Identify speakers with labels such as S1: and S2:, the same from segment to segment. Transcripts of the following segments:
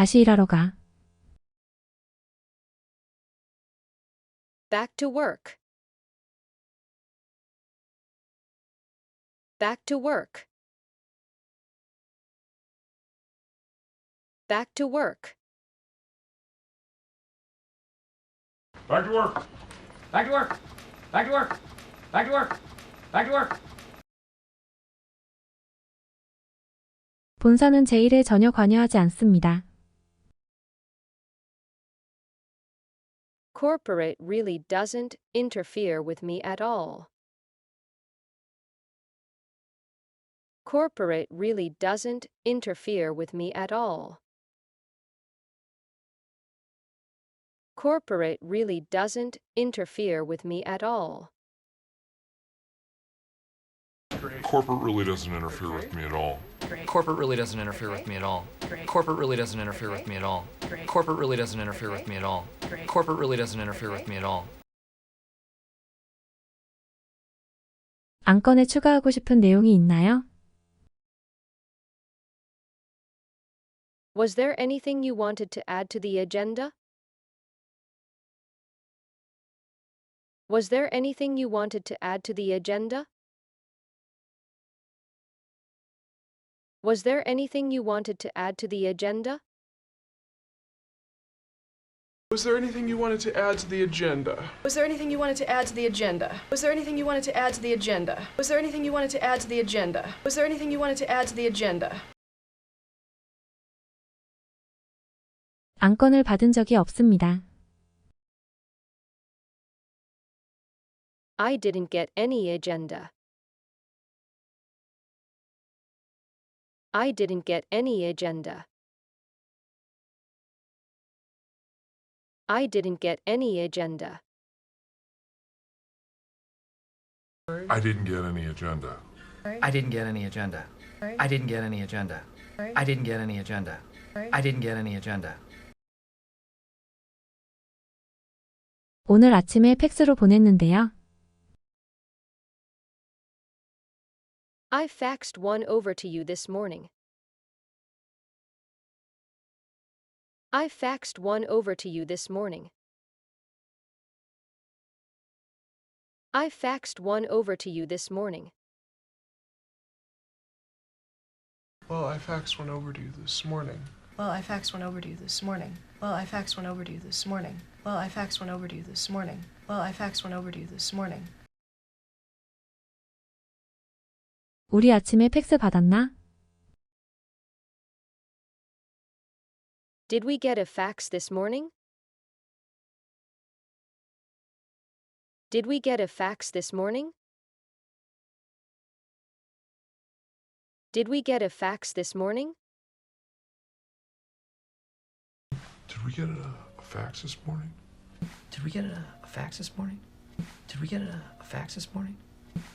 S1: 다시 일하러 가.
S2: Back to work. Back to work. Back to work.
S3: Back to work. Back to work. Back to work. Back to work. Back to work.
S1: 본사는 제 일에 전혀 관여하지 않습니다.
S2: Corporate really doesn't interfere with me at all. Corporate really doesn't interfere with me at all. Corporate really doesn't interfere with me at all.
S4: Corporate really doesn't interfere with me at all.
S5: Corporate really doesn't interfere with me at all. Corporate really doesn't interfere with me at all. Corporate really doesn't interfere with me at all. Corporate really doesn't interfere with me at all.
S1: 안건에 추가하고 싶은 내용이 있나요?
S2: Was there anything you wanted to add to the agenda? Was there anything you wanted to add to the agenda? Was there anything you wanted to add to the agenda?
S6: Was there anything you wanted to add to the agenda?
S7: Was there anything you wanted to add to the agenda? Was there anything you wanted to add to the agenda? Was there anything you wanted to add to the agenda? Was there anything you wanted to add to the agenda?
S1: 안건을 받은 적이 없습니다.
S2: I didn't get any agenda. I didn't get any agenda. I didn't get any agenda.
S4: I didn't get any agenda.
S5: I didn't get any agenda. I didn't get any agenda. I didn't get any agenda. I didn't get any agenda.
S1: 오늘 아침에 팩스로 보냈는데요.
S2: I faxed one over to you this morning. I faxed one over to you this morning. I faxed one over to you this morning.
S6: Well, I faxed one over to you this morning.
S7: Well, I faxed one over to you this morning. Well, I faxed one over to you this morning. Well, I faxed one over to you this morning. Well, I faxed one over to you this morning.
S1: 우리 아침에 팩스 받았나?
S2: Did we get a fax this morning? Did we get a fax this morning? Did we get a fax this morning?
S4: Did we get a fax this morning?
S5: Did we get a fax this morning? Did we get a fax this morning?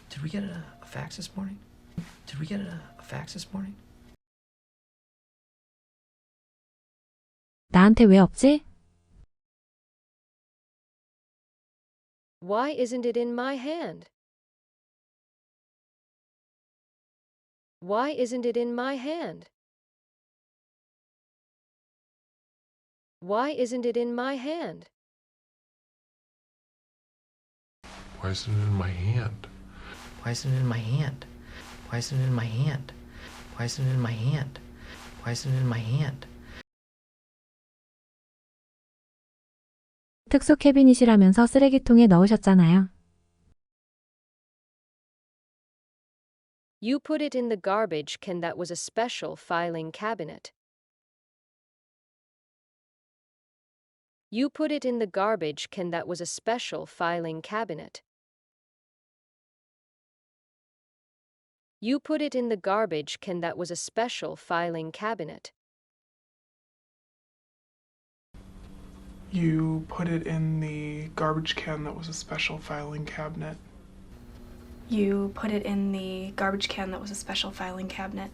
S5: Did we get a fax this morning? Did we get a fax this morning?
S1: 나한테 왜 없지?
S2: Why isn't it in my hand? Why isn't it in my hand? Why isn't it in my hand?
S4: Why isn't it in my hand?
S5: Why isn't it in my hand? Why isn't it in my hand? Why isn't it in my hand? Why isn't it in my hand?
S1: 특수 캐비닛이라면서 쓰레기통에 넣으셨잖아요.
S2: You put it in the garbage can. That was a special filing cabinet. You put it in the garbage can. That was a special filing cabinet. You put it in the garbage can. That was a special filing cabinet.
S6: You put it in the garbage can that was a special filing cabinet.
S8: You put it in the garbage can that was a special filing cabinet.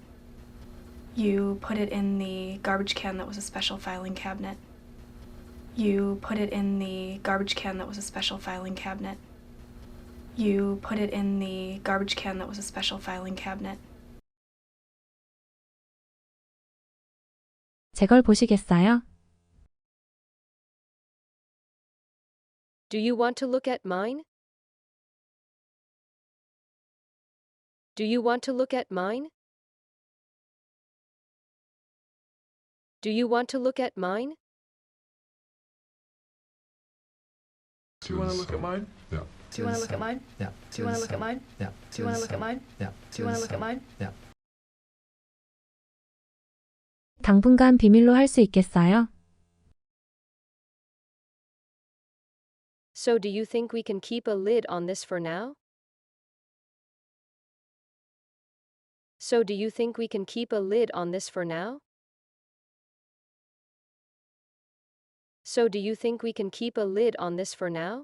S8: You put it in the garbage can that was a special filing cabinet. You put it in the garbage can that was a special filing cabinet. You put it in the garbage can that was a special filing cabinet.
S1: 제 걸 보시겠어요?
S2: Do you want to look at mine? Do you want to look at mine? Do you want to look at mine?
S6: Do you want to look at mine?
S4: Yeah.
S7: Do you want to look at mine?
S5: Yeah.
S7: Do you want to look at mine?
S5: Yeah.
S7: Do you want to look at mine?
S5: Yeah.
S7: Do you want to look at mine?
S5: Yeah.
S1: 당분간 비밀로 할 수 있겠어요?
S2: So do you think we can keep a lid on this for now? So do you think we can keep a lid on this for now? So do you think we can keep a lid on this for now?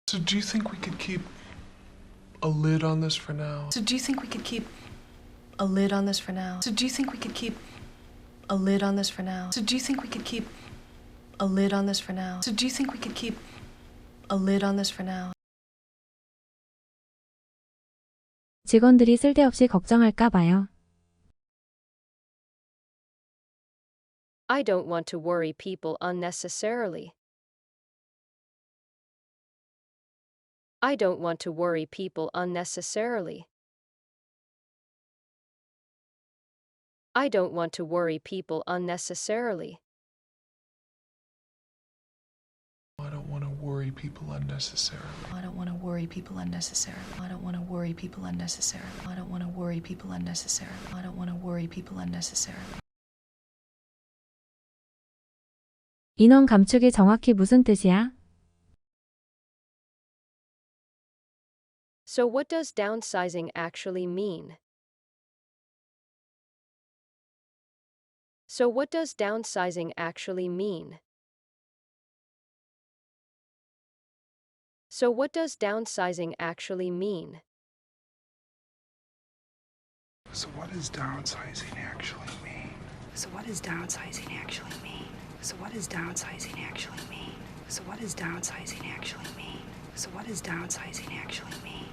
S6: So do you think we could keep a lid on this for now?
S7: So do you think we could keep a lid on this for now? So do you think we could keep a lid on this for now? So do you think we could keep a lid on this for now? So do you think we could keep a lid on this for now?
S1: 직원들이 쓸데없이 걱정할까 봐요.
S2: I don't want to worry people unnecessarily. I don't want to worry people unnecessarily. I don't want to worry people unnecessarily.
S6: I don't want to worry people unnecessarily.
S7: I don't want to worry people unnecessarily. I don't want to worry people unnecessarily. I don't want to worry people unnecessarily. I don't want to worry people unnecessarily.
S1: 인원 감축이 정확히 무슨 뜻이야?
S2: So what does downsizing actually mean? So what does downsizing actually mean? So what does downsizing actually mean?
S6: So what does downsizing actually mean?
S9: So what does downsizing actually mean? So what does downsizing actually mean? So what does downsizing actually mean? So what does downsizing actually mean?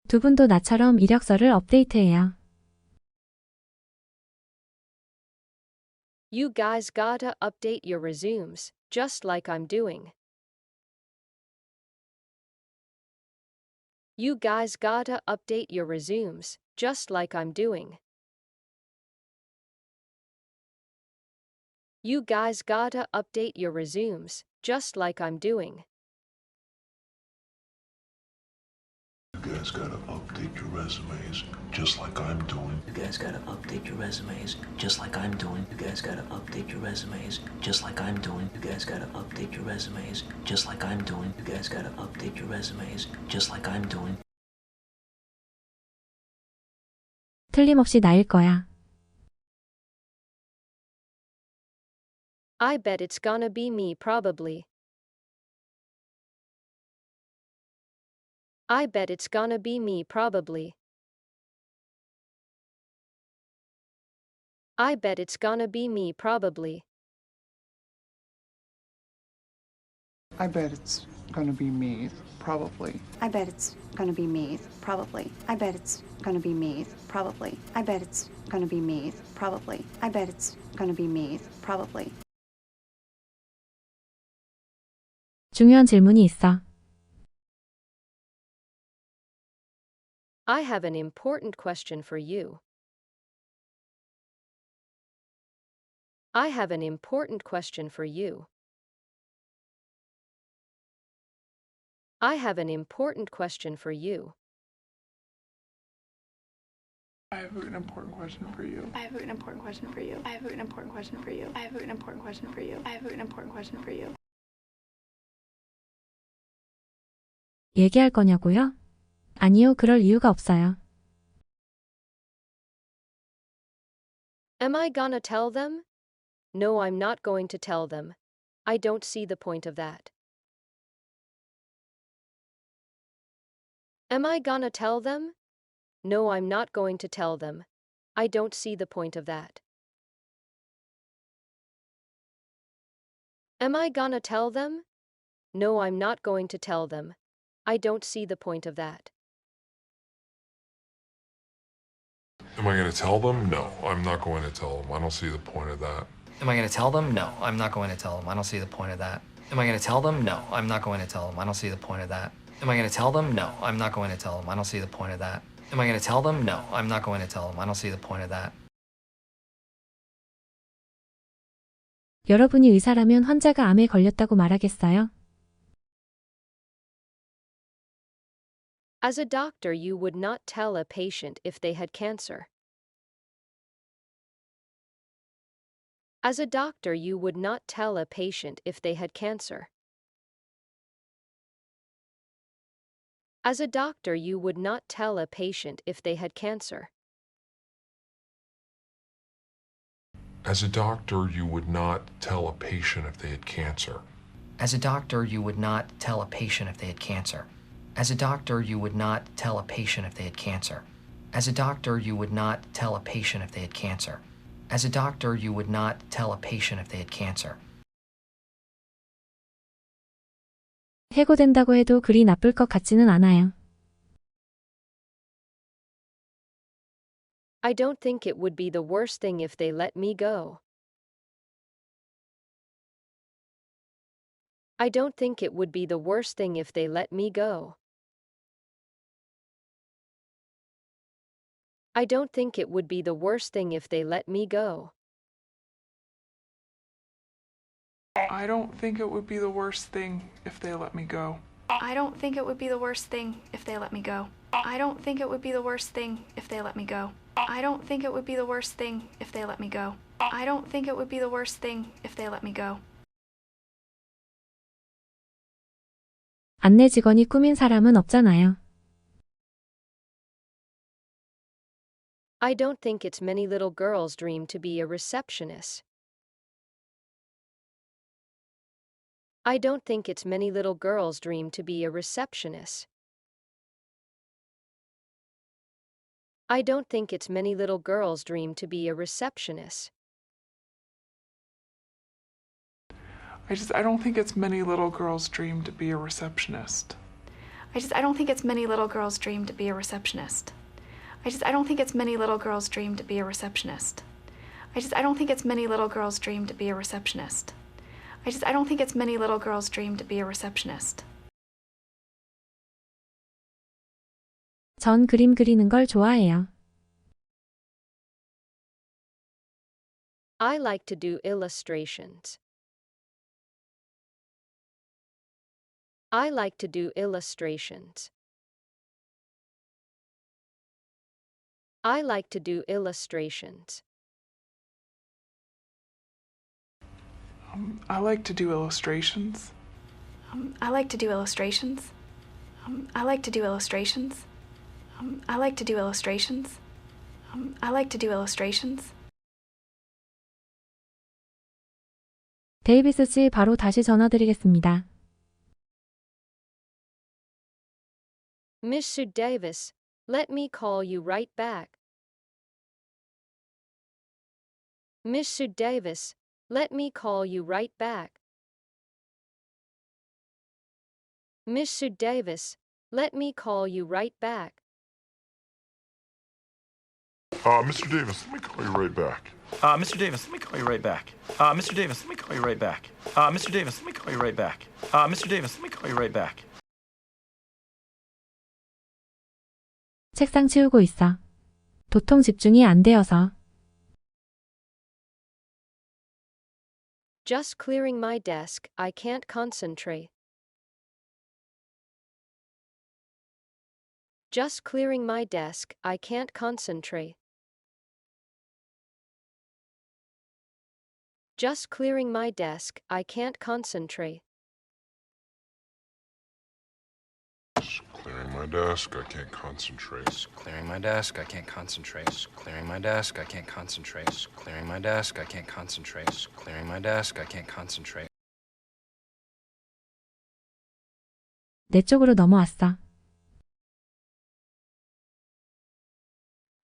S1: 두 분도 나처럼 이력서를 업데이트해요.
S2: You guys gotta update your resumes, just like I'm doing. You guys gotta update your resumes, just like I'm doing. You guys gotta update your resumes, just like I'm doing.
S10: You guys gotta update your resumes, just like I'm doing.
S5: You guys gotta update your resumes, just like I'm doing. You guys gotta update your resumes, just like I'm doing. You guys gotta update your resumes, just like I'm doing. You guys gotta update your resumes, just like I'm doing.
S1: 틀림없이 나일 거야.
S2: I bet it's gonna be me probably. I bet it's gonna be me probably. I bet it's gonna be me probably.
S6: I bet it's gonna be me, probably.
S9: I bet it's gonna be me, probably. I bet it's gonna be me, probably. I bet it's gonna be me, probably. I bet it's gonna be me, probably.
S1: 중요한 질문이 있어.
S2: I have an important question for you. I have an important question for you. I have an important question for you.
S6: I have an important question for you.
S8: I have an important question for you. I have an important question for you. I have an important question for you. I have an important question for you.
S1: 얘기할 거냐고요? 아니요, 그럴 이유가 없어요.
S2: Am I gonna tell them? No, I'm not going to tell them. I don't see the point of that. Am I gonna tell them? No, I'm not going to tell them. I don't see the point of that. Am I gonna tell them? No, I'm not going to tell them. I don't see the point of that.
S4: Am I going to tell them? No, I'm not going to tell them. I don't see the point of that.
S5: Am I going to tell them? No, I'm not going to tell them. I don't see the point of that. Am I going to tell them? No, I'm not going to tell them. I don't see the point of that. Am I going to tell them? No, I'm not going to tell them. I don't see the point of that. Am I going to tell them? No, I'm not going to tell them. I don't see the point of that.
S1: 여러분이 의사라면 환자가 암에 걸렸다고 말하겠어요?
S2: As a doctor, you would not tell a patient if they had cancer. As a doctor, you would not tell a patient if they had cancer. As a doctor, you would not tell a patient if they had cancer.
S4: As a doctor, you would not tell a patient if they had cancer.
S5: As a doctor, you would not tell a patient if they had cancer. As a doctor, you would not tell a patient if they had cancer. As a doctor, you would not tell a patient if they had cancer. As a doctor, you would not tell a patient if they had cancer.
S1: 해고된다고 해도 그리 나쁠 것 같지는 않아요.
S2: I don't think it would be the worst thing if they let me go. I don't think it would be the worst thing if they let me go. I don't think it would be the worst thing if they let me go.
S6: I don't think it would be the worst thing if they let me go.
S8: I don't think it would be the worst thing if they let me go. I don't think it would be the worst thing if they let me go. I don't think it would be the worst thing if they let me go. I don't think it would be the worst thing if they let me go.
S1: 안내 직원이 꾸민 사람은 없잖아요.
S2: I don't think it's many little girls' dream to be a receptionist. I don't think it's many little girls' dream to be a receptionist. I don't think it's many little girls' dream to be a receptionist.
S6: I don't think it's many little girls' dream to be a receptionist.
S8: I don't think it's many little girls' dream to be a receptionist. I don't think it's many little girls' dream to be a receptionist. I don't think it's many little girls' dream to be a receptionist. I don't think it's many little girls' dream to be a receptionist.
S1: 전 그림 그리는 걸 좋아해요.
S2: I like to do illustrations. I like to do illustrations. I like to do illustrations.
S6: I like to do illustrations.
S8: I like to do illustrations. I like to do illustrations. I like to do illustrations. I like to do illustrations.
S1: 데이비스 씨 바로 다시 전화드리겠습니다.
S2: Mr. Davis, let me call you right back. Mr. Davis, let me call you right back. Mr. Davis, let me call you right back.
S10: Mr. Davis, let me call you right back.
S3: Mr. Davis, let me call you right back. Mr. Davis, let me call you right back. Mr. Davis, let me call you right back. Mr. Davis, let me call you right back.
S1: 책상 치우고 있어. 도통 집중이 안 되어서.
S2: Just clearing my desk, I can't concentrate. Just clearing my desk, I can't concentrate. Just clearing my desk, I can't concentrate.
S4: Clearing my desk, I can't concentrate.
S5: Clearing my desk, I can't concentrate. Clearing my desk, I can't concentrate. Clearing my desk, I can't concentrate. Clearing my desk, I can't concentrate.
S1: 내 쪽으로 넘어왔어.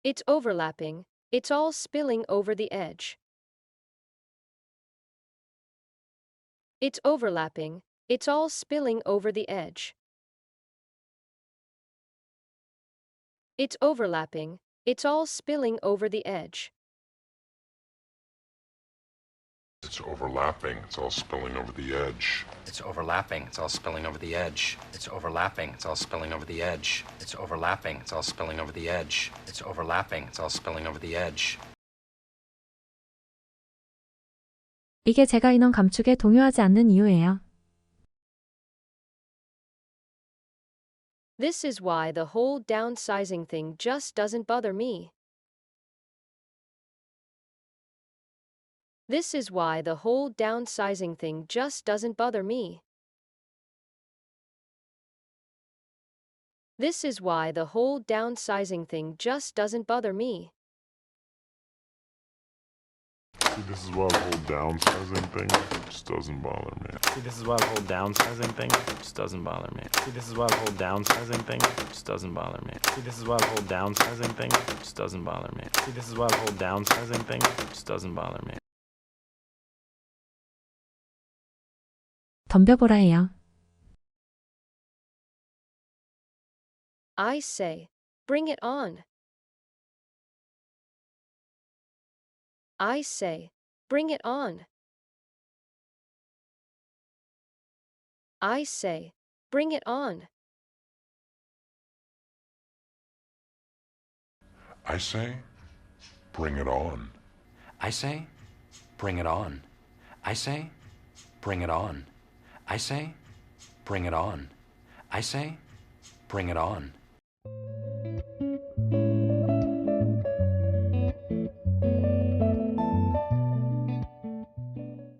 S2: It's overlapping. It's all spilling over the edge. It's overlapping. It's all spilling over the edge. It's overlapping. It's all spilling over the edge.
S4: It's overlapping. It's all spilling over the edge.
S11: It's overlapping. It's all spilling over the edge. It's overlapping. It's all spilling over the edge. It's overlapping. It's all spilling over the edge. It's overlapping. It's all spilling over the edge.
S1: 이게 제가 인원 감축에 동요하지 않는 이유예요.
S2: This is why the whole downsizing thing just doesn't bother me. This is why the whole downsizing thing just doesn't bother me. This is why the whole downsizing thing just doesn't bother me.
S10: See, this is why the whole downsizing thing just doesn't bother me.
S3: See, this is why the whole downsizing thing just doesn't bother me. See, this is why the whole downsizing thing just doesn't bother me. See, this is why the whole downsizing thing just doesn't bother me. See, this is why the whole downsizing thing just doesn't bother me.
S1: 덤벼보라 해요.
S2: I say, bring it on. I say, bring it on. I say, bring it on.
S4: I say, bring it on.
S11: I say, bring it on. I say, bring it on. I say, bring it on. I say, bring it on.